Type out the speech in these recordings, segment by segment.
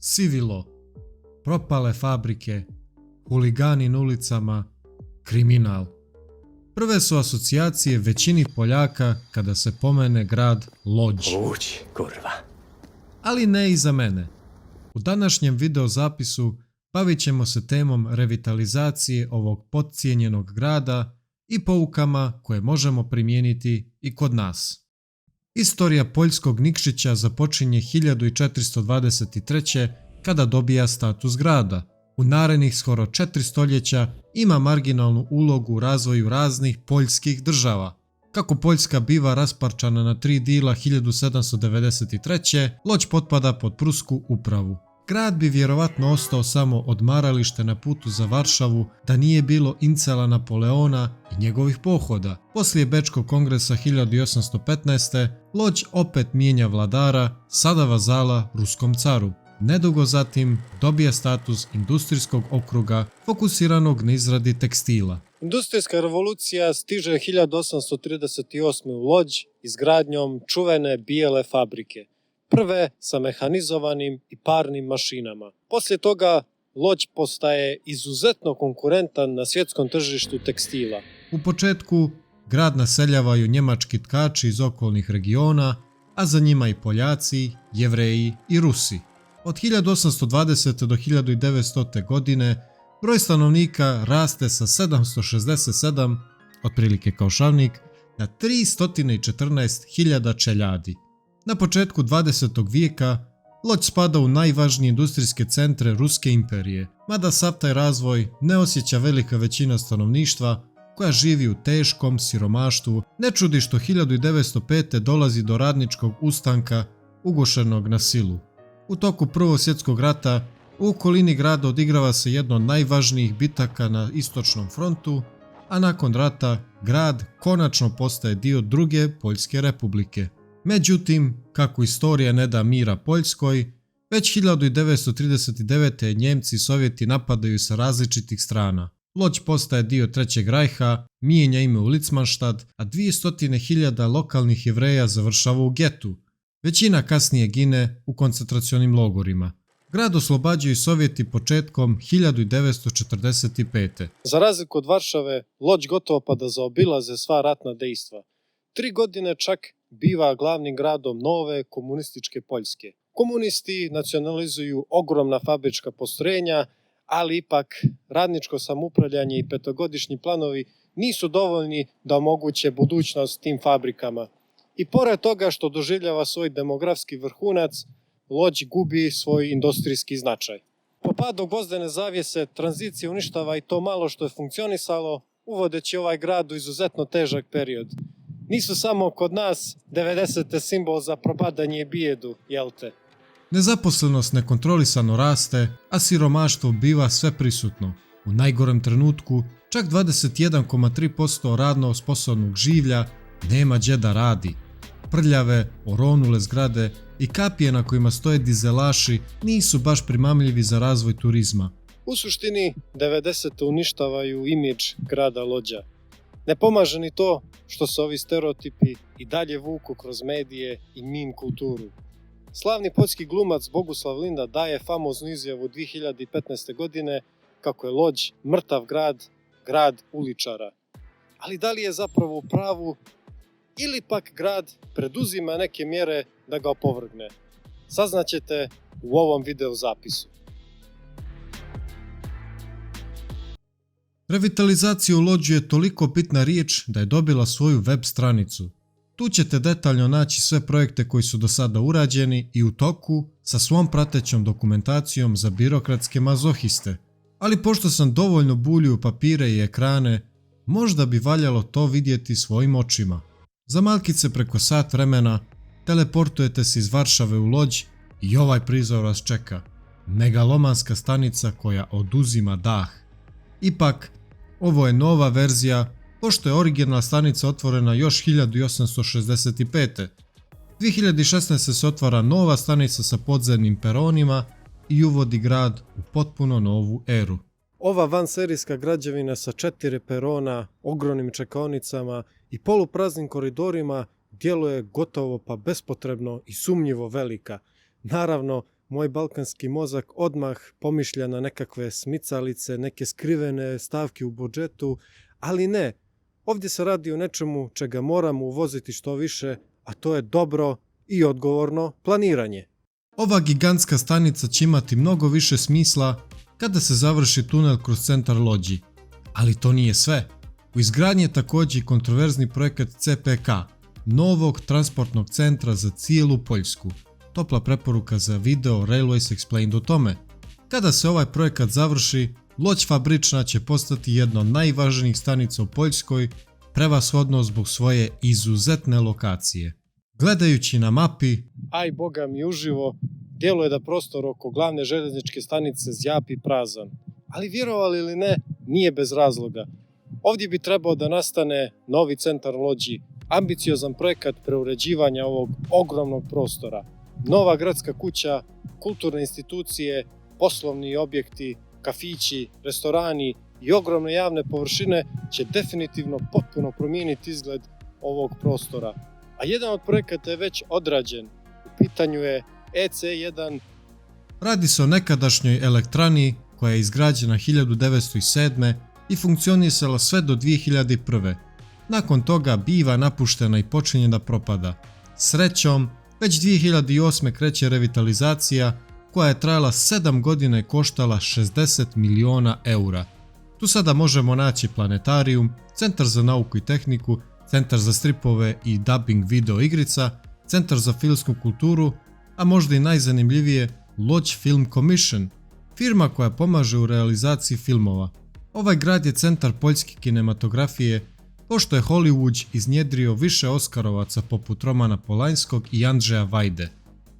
sivilo, propale fabrike, huligani na ulicama, kriminal. Prve su asocijacije većini Poljaka kada se pomene grad Lodž. Lodž, kurva. Ali ne i za mene. U današnjem videozapisu bavit ćemo se temom revitalizacije ovog podcijenjenog grada i poukama koje možemo primijeniti i kod nas. Istorija poljskog Nikšića započinje 1423. kada dobija status grada. U narednih skoro 4 stoljeća ima marginalnu ulogu u razvoju raznih poljskih država. Kako Poljska biva rasparčana na 3 dila 1793. Lodž potpada pod prusku upravu. Grad bi vjerovatno ostao samo odmaralište na putu za Varšavu da nije bilo incela Napoleona i njegovih pohoda. Poslije Bečkog kongresa 1815. Lodž opet mijenja vladara, sada vazala ruskom caru. Nedugo zatim dobija status industrijskog okruga fokusiranog na izradi tekstila. Industrijska revolucija stiže 1838. u Lodž izgradnjom čuvene bijele fabrike, prve sa mehanizovanim i parnim mašinama. Poslije toga Lodž postaje izuzetno konkurentan na svjetskom tržištu tekstila. U početku grad naseljavaju njemački tkači iz okolnih regiona, a za njima i Poljaci, Jevreji i Rusi. Od 1820. do 1900. godine broj stanovnika raste sa 767, otprilike kao Šavnik, na 314.000 čeljadi. Na početku 20. vijeka Lodž spada u najvažnije industrijske centre Ruske imperije, mada sav taj razvoj ne osjeća velika većina stanovništva koja živi u teškom siromaštvu. Ne čudi što 1905. dolazi do radničkog ustanka ugušenog na silu. U toku Prvog svjetskog rata u okolini grada odigrava se jedno od najvažnijih bitaka na istočnom frontu, a nakon rata grad konačno postaje dio druge Poljske republike. Međutim, kako istorija ne da mira Poljskoj, već 1939. Njemci i Sovjeti napadaju sa različitih strana. Lodž postaje dio Trećeg rajha, mijenja ime u Litzmannstadt, a 200.000 lokalnih Jevreja završava u getu. Većina kasnije gine u koncentracionim logorima. Grad oslobađaju Sovjeti početkom 1945. Za razliku od Varšave, Lodž gotovo pa da zaobilaze sva ratna dejstva. 3 godine čak biva glavnim gradom nove komunističke Poljske. Komunisti nacionalizuju ogromna fabrička postrojenja, ali ipak radničko samoupravljanje i petogodišnji planovi nisu dovoljni da omoguće budućnost tim fabrikama. I pored toga što doživljava svoj demografski vrhunac, Lodž gubi svoj industrijski značaj. Po padu gvozdene zavjese tranzicija uništava i to malo što je funkcionisalo, uvodeći ovaj grad u izuzetno težak period. Nisu samo kod nas 90. simbol za propadanje i bijedu, jel te? Nezaposlenost nekontrolisano raste, a siromaštvo biva sve prisutno. U najgorem trenutku čak 21,3% radno sposobnog življa nema gdje da radi. Prljave, oronule zgrade i kapije na kojima stoje dizelaši nisu baš primamljivi za razvoj turizma. U suštini, 90. uništavaju imidž grada Lodža. Ne pomaže ni to što se ovi stereotipi i dalje vuku kroz medije i meme kulturu. Slavni poljski glumac Boguslav Linda daje famoznu izjavu 2015. godine kako je Lodž mrtav grad, grad uličara. Ali da li je zapravo u pravu ili pak grad preduzima neke mjere da ga opovrgne? Saznaćete u ovom videozapisu. Revitalizacija u Lodžu je toliko bitna riječ da je dobila svoju web stranicu. Tu ćete detaljno naći sve projekte koji su do sada urađeni i u toku sa svom pratećom dokumentacijom za birokratske mazohiste. Ali pošto sam dovoljno buljio papire i ekrane, možda bi valjalo to vidjeti svojim očima. Za malkice preko sat vremena teleportujete se iz Varšave u Lodž i ovaj prizor vas čeka. Megalomanska stanica koja oduzima dah. Ipak, ovo je nova verzija, pošto je originalna stanica otvorena još 1865. 2016. se otvara nova stanica sa podzemnim peronima i uvodi grad u potpuno novu eru. Ova vanserijska građevina sa 4 perona, ogromnim čekaonicama i polupraznim koridorima djeluje gotovo pa bespotrebno i sumnjivo velika. Naravno, moj balkanski mozak odmah pomišlja na nekakve smicalice, neke skrivene stavke u budžetu, ali ne. Ovdje se radi o nečemu čega moramo uvoziti što više, a to je dobro i odgovorno planiranje. Ova gigantska stanica će imati mnogo više smisla kada se završi tunel kroz centar Lodži. Ali to nije sve. U izgradnji je također i kontroverzni projekat CPK, novog transportnog centra za cijelu Poljsku. Topla preporuka za video Railways Explained o tome. Kada se ovaj projekat završi, Lodž fabrična će postati jedna od najvažnijih stanica u Poljskoj, prevashodno zbog svoje izuzetne lokacije. Gledajući na mapi, Aj boga mi uživo, djeluje da prostor oko glavne željezničke stanice zjapi prazan. Ali vjerovali ili ne, nije bez razloga. Ovdje bi trebao da nastane novi centar Lodži, ambiciozan projekat preuređivanja ovog ogromnog prostora. Nova gradska kuća, kulturne institucije, poslovni objekti, kafići, restorani i ogromne javne površine će definitivno potpuno promijeniti izgled ovog prostora. A jedan od projekata je već odrađen. U pitanju je EC1. radi se o nekadašnjoj elektrani koja je izgrađena 1907. i funkcionisala sve do 2001. Nakon toga biva napuštena i počinje da propada. Srećom, već 2008. kreće revitalizacija koja je trajala 7 godina i koštala 60 miliona eura. Tu sada možemo naći planetarijum, centar za nauku i tehniku, centar za stripove i dubbing video igrica, centar za filmsku kulturu, a možda i najzanimljivije Lodž Film Commission, firma koja pomaže u realizaciji filmova. Ovaj grad je centar poljske kinematografije, pošto je Hollywood iznjedrio više Oskarovaca poput Romana Polanskog i Andrzeja Vajde.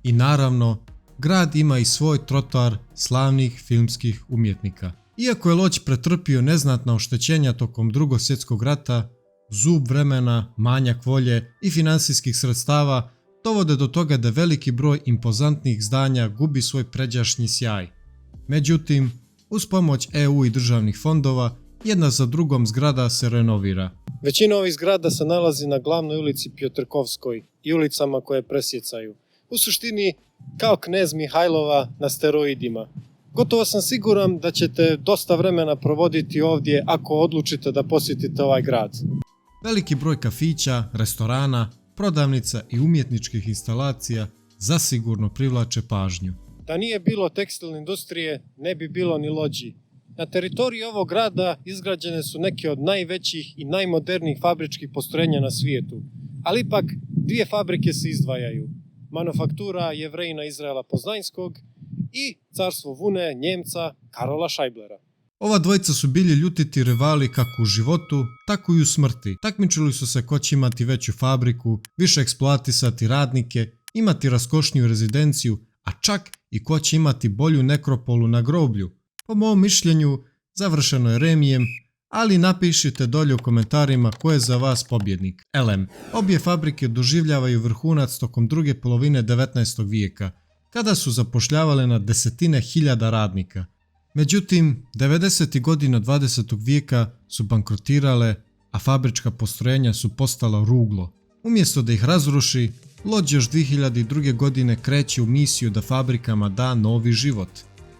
I naravno, grad ima i svoj trotoar slavnih filmskih umjetnika. Iako je Lodž pretrpio neznatna oštećenja tokom Drugog svjetskog rata, zub vremena, manjak volje i financijskih sredstava dovode do toga da veliki broj impozantnih zdanja gubi svoj pređašnji sjaj. Međutim, uz pomoć EU i državnih fondova, jedna za drugom zgrada se renovira. Većina ovih zgrada se nalazi na glavnoj ulici Pjotrkovskoj i ulicama koje presjecaju. U suštini, kao knez Mihajlova na steroidima. Gotovo sam siguran da ćete dosta vremena provoditi ovdje ako odlučite da posjetite ovaj grad. Veliki broj kafića, restorana, prodavnica i umjetničkih instalacija zasigurno privlače pažnju. Da nije bilo tekstilne industrije, ne bi bilo ni Lodži. Na teritoriji ovog grada izgrađene su neke od najvećih i najmodernijih fabričkih postrojenja na svijetu. Ali ipak, dvije fabrike se izdvajaju. Manufaktura Jevrejina Izraela Poznanjskog i carstvo Vune Njemca Karola Scheiblera. Ova dvojica su bili ljutiti rivali kako u životu, tako i u smrti. Takmičili su se ko će imati veću fabriku, više eksploatisati radnike, imati raskošniju rezidenciju, a čak i ko će imati bolju nekropolu na groblju. Po mom mišljenju, završeno je remijem, ali napišite dolje u komentarima ko je za vas pobjednik. LM. Obje fabrike doživljavaju vrhunac tokom druge polovine 19. vijeka, kada su zapošljavale na desetine hiljada radnika. Međutim, 90. godina 20. vijeka su bankrotirale, a fabrička postrojenja su postala ruglo. Umjesto da ih razruši, Lodž još 2002. godine kreće u misiju da fabrikama da novi život.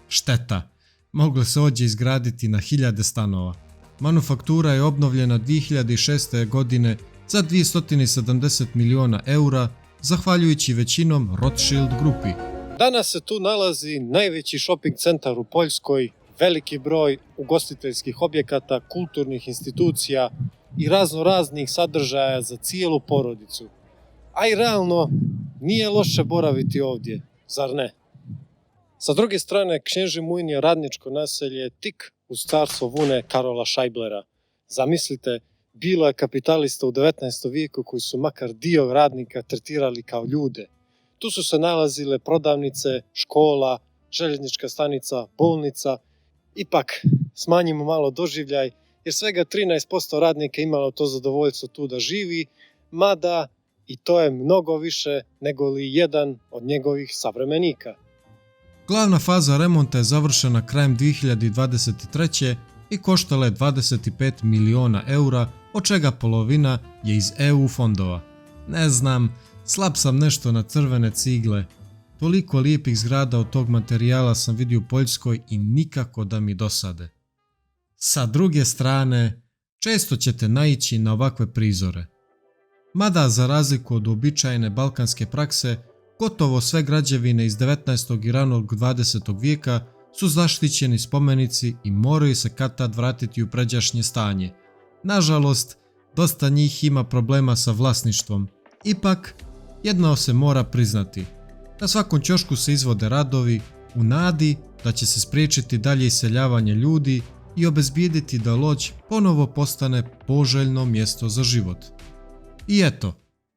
Šteta, mogle se ovdje izgraditi na hiljade stanova. Manufaktura je obnovljena 2006. godine za 270 miliona eura, zahvaljujući većinom Rothschild grupi. Danas se tu nalazi najveći shopping centar u Poljskoj, veliki broj ugostiteljskih objekata, kulturnih institucija i razno raznih sadržaja za cijelu porodicu. A i realno, nije loše boraviti ovdje, zar ne? Sa druge strane, Kněží Mlyn je radničko naselje tik uz carstvo Vune Karola Scheiblera. Zamislite, bilo je kapitalista u 19. vijeku koji su makar dio radnika tretirali kao ljude. Tu su se nalazile prodavnice, škola, željeznička stanica, bolnica. Ipak, smanjimo malo doživljaj, jer svega 13% radnika imalo to zadovoljstvo tu da živi, mada i to je mnogo više nego li jedan od njegovih savremenika. Glavna faza remonta je završena krajem 2023. i koštala je 25 miliona eura, od čega polovina je iz EU fondova. Ne znam, slab sam nešto na crvene cigle. Toliko lijepih zgrada od tog materijala sam vidio u Poljskoj i nikako da mi dosade. Sa druge strane, često ćete naići na ovakve prizore. Mada za razliku od uobičajene balkanske prakse, gotovo sve građevine iz 19. i ranog 20. vijeka su zaštićeni spomenici i moraju se kad-tad vratiti u pređašnje stanje. Nažalost, dosta njih ima problema sa vlasništvom. Ipak, jedno se mora priznati. Na svakom ćošku se izvode radovi u nadi da će se spriječiti dalje iseljavanje ljudi i obezbijediti da Lodž ponovo postane poželjno mjesto za život. I eto,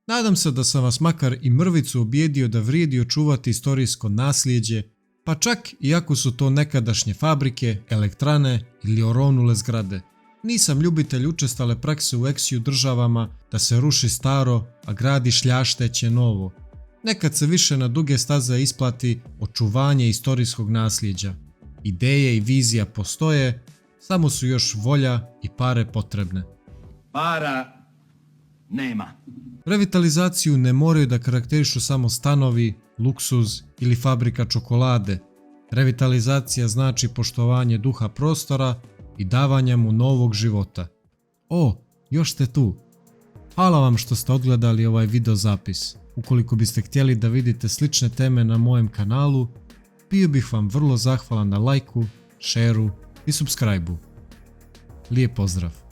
nadam se da sam vas makar i mrvicu ubijedio da vrijedi očuvati historijsko nasljeđe, pa čak i ako su to nekadašnje fabrike, elektrane ili oronule zgrade. Nisam ljubitelj učestale prakse u eksiju državama da se ruši staro, a gradi šljašteće novo. Nekad se više na duge staze isplati očuvanje historijskog nasljeđa. Ideje i vizija postoje, samo su još volja i pare potrebne. Para nema. Revitalizaciju ne moraju da karakterišu samo stanovi, luksuz ili fabrika čokolade. Revitalizacija znači poštovanje duha prostora i davanje mu novog života. O, još ste tu. Hvala vam što ste odgledali ovaj video zapis. Ukoliko biste htjeli da vidite slične teme na mojem kanalu, bio bih vam vrlo zahvalan na lajku, šeru i subscribe-u. Lijep pozdrav!